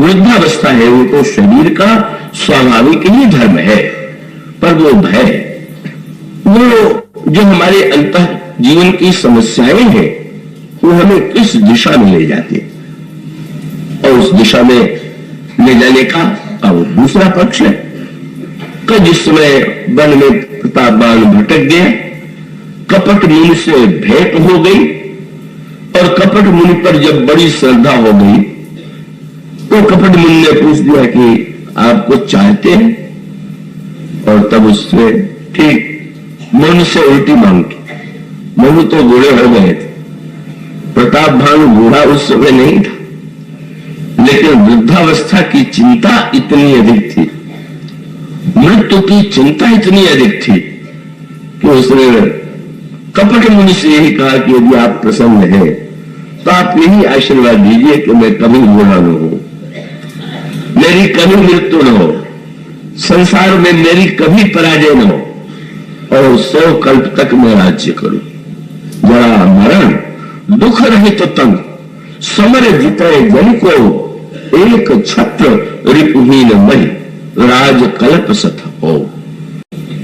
वृद्धावस्था है वो तो शरीर का स्वाभाविक ही धर्म है, पर वो भय, वो जो हमारे अंतः जीवन की समस्याएं हैं, वो हमें किस दिशा में ले जाती है, और उस दिशा में ले जाने का वो दूसरा पक्ष है। जिस समय वन में प्रतापवान भटक गया, कपट मुनि से भेंट हो गई, और कपट मुनि पर जब बड़ी श्रद्धा हो गई तो कपट मुनि ने पूछ दिया कि आप कुछ चाहते हैं, और तब उससे ठीक मन से उल्टी मांग की। मनु तो बूढ़े हो गए थे, प्रताप भानु बूढ़ा उस समय नहीं था, लेकिन वृद्धावस्था की चिंता इतनी अधिक थी, मृत्यु की चिंता इतनी अधिक थी कि उसने कपट मुनि से यही कहा कि यदि आप प्रसन्न हैं तो आप यही आशीर्वाद दीजिए कि मैं कभी बूढ़ा न हो, मेरी कभी मृत्यु न हो, संसार में मेरी कभी पराजय न हो, और 100 कल्प तक मैं राज्य करूं। जरा मरण दुख रहित तंग, समर जीते जन को, एक छत्र रिपुहीन मई, राज कल्प सत हो।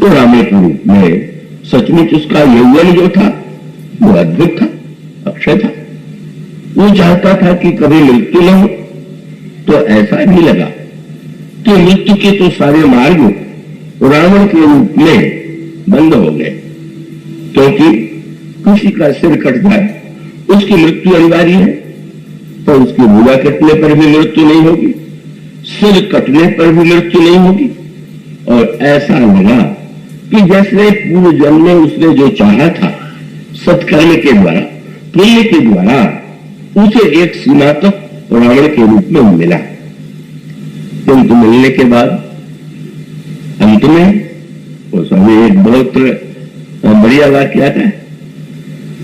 तो रामे के रूप में सचमुच उसका यौवन जो था वो अद्भुत था, अक्षय था। वो चाहता था कि कभी मृत्यु न हो, तो ऐसा भी लगा कि मृत्यु के तो सारे मार्ग रावण के रूप में बंद हो गए, क्योंकि किसी का सिर कट जाए उसकी मृत्यु अनिवार्य है, तो उसकी भूला कटने पर भी मृत्यु नहीं होगी, सिर कटने पर भी मृत्यु नहीं होगी। और ऐसा लगा कि जैसे पूर्व जन्म में उसने जो चाहा था सत्कर्म के द्वारा, पुण्य के द्वारा, उसे एक सीमा तक रावण के रूप में मिला, किंतु मिलने के बाद अंत में वो सभी एक बहुत बढ़िया वाक्य आता है।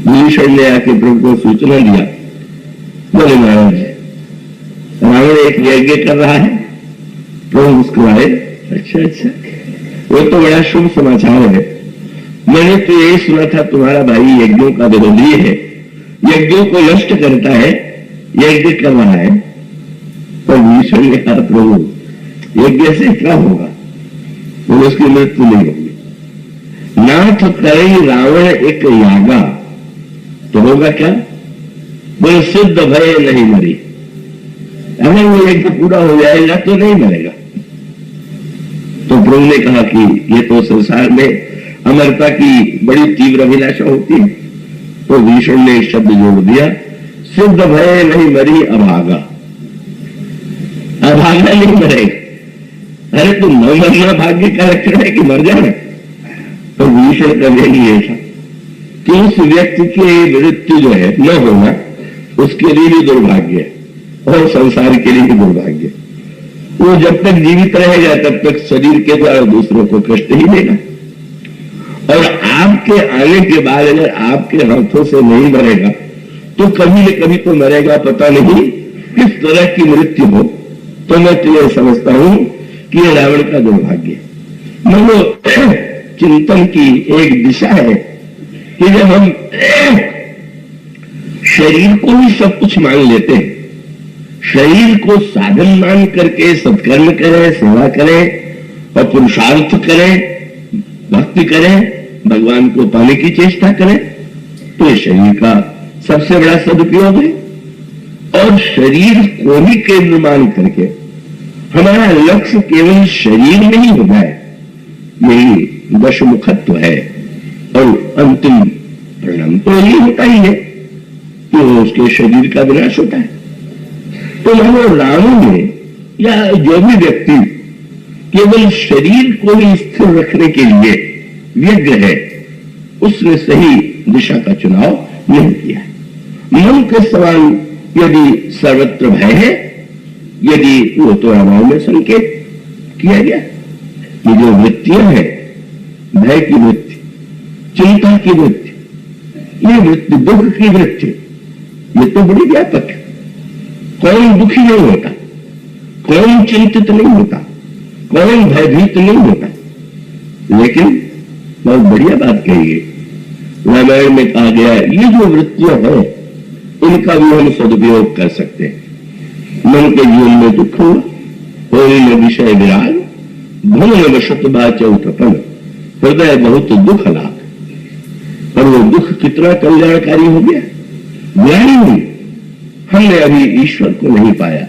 विभीषण ने आके प्रभु को सूचना दिया, बोले महाराज रावण एक यज्ञ कर रहा है। प्रभु उसको आए, अच्छा वो तो बड़ा शुभ समाचार है, मैंने तो यही सुना था तुम्हारा भाई यज्ञों का विरोधी है, यज्ञों को नष्ट करता है, यज्ञ कर रहा है। पर विभीषण ने कहा प्रभु यज्ञ से क्या होगा, तो उसकी मृत्यु नहीं होगी। नाथ करे रावण एक यागा, तो होगा क्या, बोले सिद्ध भय नहीं मरी, अगर वो यज्ञ पूरा हो जाएगा तो नहीं मरेगा। तो प्रभु ने कहा कि ये तो संसार में अमरता की बड़ी तीव्र अभिलाषा होती है, तो विभीषण ने शब्द जोड़ दिया, सिद्ध भय नहीं मरी अभागा, अभागा नहीं मरेगा। अरे तो न मरना भाग्य का लक्षण है कि मर जाना। तो विभीषण का यही ऐसा कि उस व्यक्ति की मृत्यु जो है न होना उसके लिए भी दुर्भाग्य है, और संसार के लिए भी दुर्भाग्य। वो जब तक जीवित रहेगा तब तक शरीर के द्वारा दूसरों को कष्ट ही देगा, और आपके आने के बाद अगर आपके हाथों से नहीं मरेगा तो कभी न कभी तो मरेगा, पता नहीं किस तरह की मृत्यु हो। तो मैं तो यह समझता हूं कि यह रावण का दुर्भाग्य मनो चिंतन की एक दिशा है कि जब हम शरीर को ही सब कुछ मान लेते हैं, शरीर को साधन मान करके सत्कर्म करें, सेवा करें और पुरुषार्थ करें, भक्ति करें, भगवान को पाने की चेष्टा करें, तो शरीर का सबसे बड़ा सदुपयोग है। और शरीर को ही केंद्र मान करके हमारा लक्ष्य केवल शरीर में ही हो जाए, यही दशमुखत्व है। और अंतिम परिणाम तो ये होता ही है कि उसके शरीर का विनाश होता है। तो मानो रावण में या जो भी व्यक्ति केवल शरीर को ही स्थिर रखने के लिए व्यग्र है, उसने सही दिशा का चुनाव नहीं किया। मन के समान यदि सर्वत्र भय है, यदि वो तो अभाव में संकेत किया गया कि जो वृत्तियां हैं, भय की वृत्ति, चिंता की वृत्ति, ये वृत्ति, दुख की वृत्ति, ये तो बड़ी व्यापक है। कौन दुखी नहीं होता, कौन चिंतित नहीं होता, कौन भयभीत नहीं होता। लेकिन बहुत बढ़िया बात कही है, रामायण में कहा गया ये जो वृत्तियां हैं इनका भी हम सदुपयोग कर सकते हैं। मन के जीवन में दुख हुआ, होली में विषय विराग, भूल में शतबा चौथपन, हृदय बहुत दुख लाग। पर वो दुख कितना कल्याणकारी हो गया, ज्ञानी हुई। हमने अभी ईश्वर को नहीं पाया,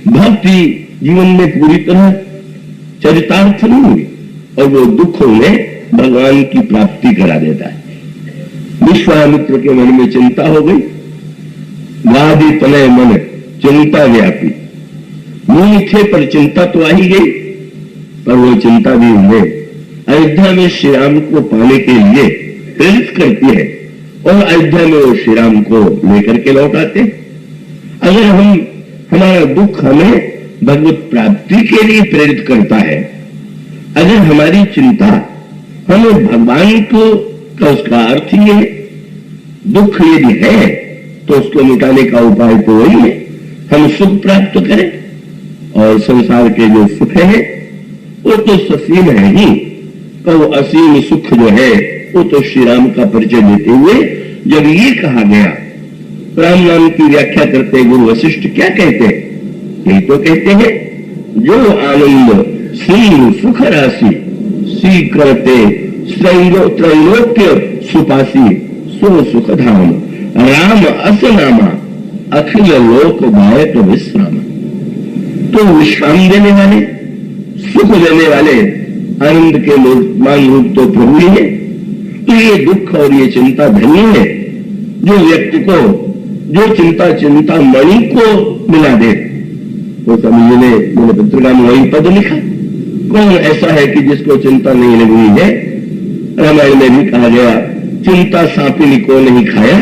भक्ति जीवन में पूरी तरह चरितार्थ नहीं हुई, और वो दुखों में भगवान की प्राप्ति करा देता है। विश्वामित्र के मन में चिंता हो गई, वादी तनय मन चिंता व्यापी। मुनि थे पर चिंता तो आ ही गई, पर वो चिंता भी उन्हें अयोध्या में श्री राम को पाने के लिए प्रेरित करती है, और अयोध्या में वो श्री राम को लेकर के लौट आते। अगर हमारा दुख हमें भगवत प्राप्ति के लिए प्रेरित करता है, अगर हमारी चिंता हमें भगवान को का उसका अर्थ ही है, दुख यदि है तो उसको मिटाने का उपाय तो वही है, हम सुख प्राप्त करें। और संसार के जो सुख है वो तो ससीम है ही, पर वो असीम सुख जो है वो तो श्री राम का परिचय देते हुए जब ये कहा गया, राम नाम की व्याख्या करते गुरु वशिष्ठ क्या कहते हैं? यही तो कहते हैं, जो आनंद श्री सुख राशि सी करते त्रैलोक्य सुपासी सो सुख धाम राम अस नामा अखिल लोक भायक विश्राम। तो विश्राम देने वाले, सुख देने वाले, आनंद के मान रूप तो प्रभु ही है। तो ये दुख और ये चिंता धनी है जो व्यक्ति को, जो चिंता मणि को मिला दे। तो समझिए मैंने पत्रिका में वही पद लिखा, कौन ऐसा है कि जिसको चिंता नहीं लगी है? रामायण में भी कहा गया, चिंता सांपिनी को नहीं खाया।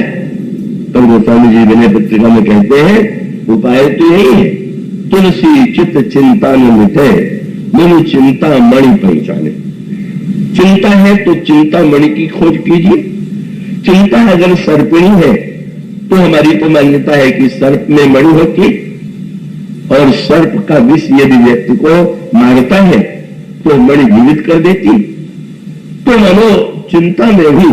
तो गोस्वामी जी विनय पत्रिका में कहते हैं, उपाय तो यही है, तुलसी चित्त चिंता न मिटे, मनु चिंता मणि पहचाने। चिंता है तो चिंता मणि की खोज कीजिए। चिंता अगर सर्पिणी है तो हमारी तो मान्यता है कि सर्प में मणि होती, और सर्प का विष यदि व्यक्ति को मारता है तो मणि जीवित कर देती। तो मानो चिंता में भी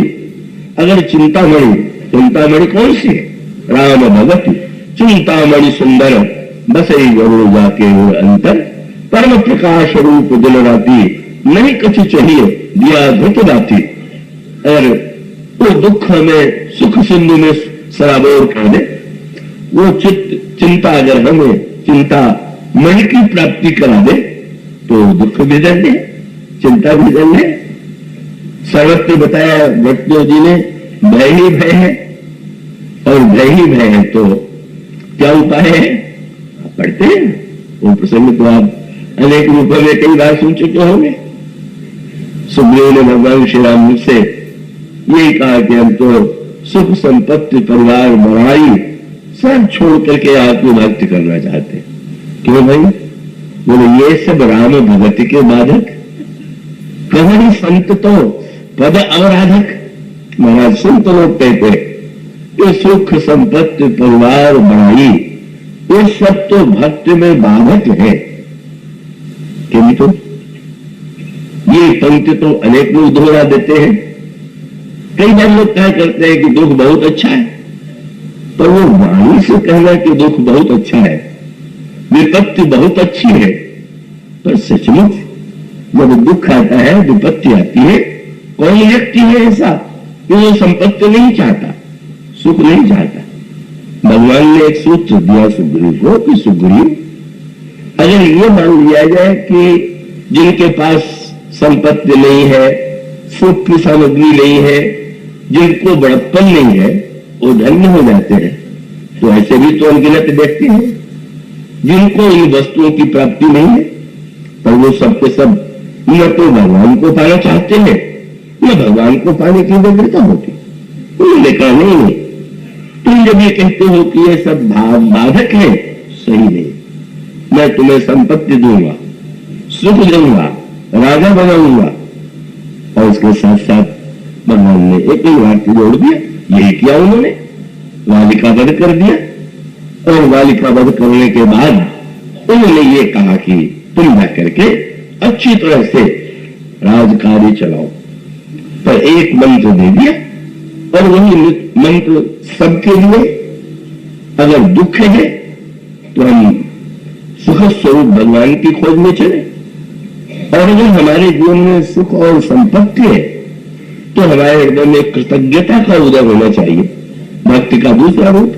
अगर चिंतामणि कौन सी है? राम भगवती चिंतामणि सुंदर बसई गरुड़ जाके और अंतर, परम प्रकाश रूप दिन राती नहीं कुछ चाहिए दिया धुत राती। और वो दुख में सुख सिंधु में सराबोर कर दे, वो चिंता अगर हमें चिंता मणि की प्राप्ति करा दे तो दुख भी दंड है, चिंता भी दंड है। सर्वत्र बताया भट्टदेव जी ने, भय ही भय है, और भय ही भय है तो क्या उपाय है? आप पढ़ते हैं वो प्रसंग तो आप अनेक रूपों में कई बार सुन चुके होंगे। सुग्रीव ने भगवान श्री राम से यही कहा कि हम तो सुख संपत्ति परिवार बढ़ाई सब छोड़ करके आपको भक्ति करना चाहते हैं। क्यों भाई? बोले ये सब राम भगति के बाधक, कहीं संत तो पद अवराधक। महाराज संत लोग कहते ये सुख संपत्ति परिवार बढ़ाई ये सब तो भक्ति में बाधक है। किंतु ये पंक्ति तो अनेक लोग दोहरा देते हैं। कई बार लोग क्या करते हैं कि दुख बहुत अच्छा है, पर वो वाणी से कहना कि दुख बहुत अच्छा है, विपत्ति बहुत अच्छी है। पर सचमुच जब दुख आता है, विपत्ति आती है, कौन व्यक्ति है ऐसा कि वो संपत्ति नहीं चाहता, सुख नहीं चाहता? भगवान ने एक सूत्र दिया सुग्रीव को कि सुग्रीव, अगर ये मान लिया जाए कि जिनके पास संपत्ति नहीं है, सुख की सामग्री नहीं है, जिनको बड़प्पन नहीं है, वो धन्य हो जाते हैं। तो ऐसे भी तो अनगिनत व्यक्ति हैं जिनको इन वस्तुओं की प्राप्ति नहीं है, पर वो सबके सब न तो भगवान को पाना चाहते हैं, न भगवान को पाने की व्यग्रता होती। उन्होंने कहा नहीं, तुम जब ये कहते हो कि ये सब बाधक है, सही नहीं। मैं तुम्हें संपत्ति दूंगा, सुख दूंगा, राजा बनाऊंगा। और उसके साथ साथ भगवान ने एक ही वाक्य जोड़ दिया। यही किया उन्होंने, वालिका वध कर दिया। और वालिका वध करने के बाद उन्होंने ये कहा कि तुम जाकर के अच्छी तरह से राजकार्य चलाओ। पर एक मंत्र दे दिया, और वही मंत्र सबके लिए। अगर दुख है तो हम सुख स्वरूप भगवान की खोज में चले। और अगर हमारे जीवन में सुख और संपत्ति है तो हमारे हृदय में कृतज्ञता का उदय होना चाहिए। भक्ति का दूसरा रूप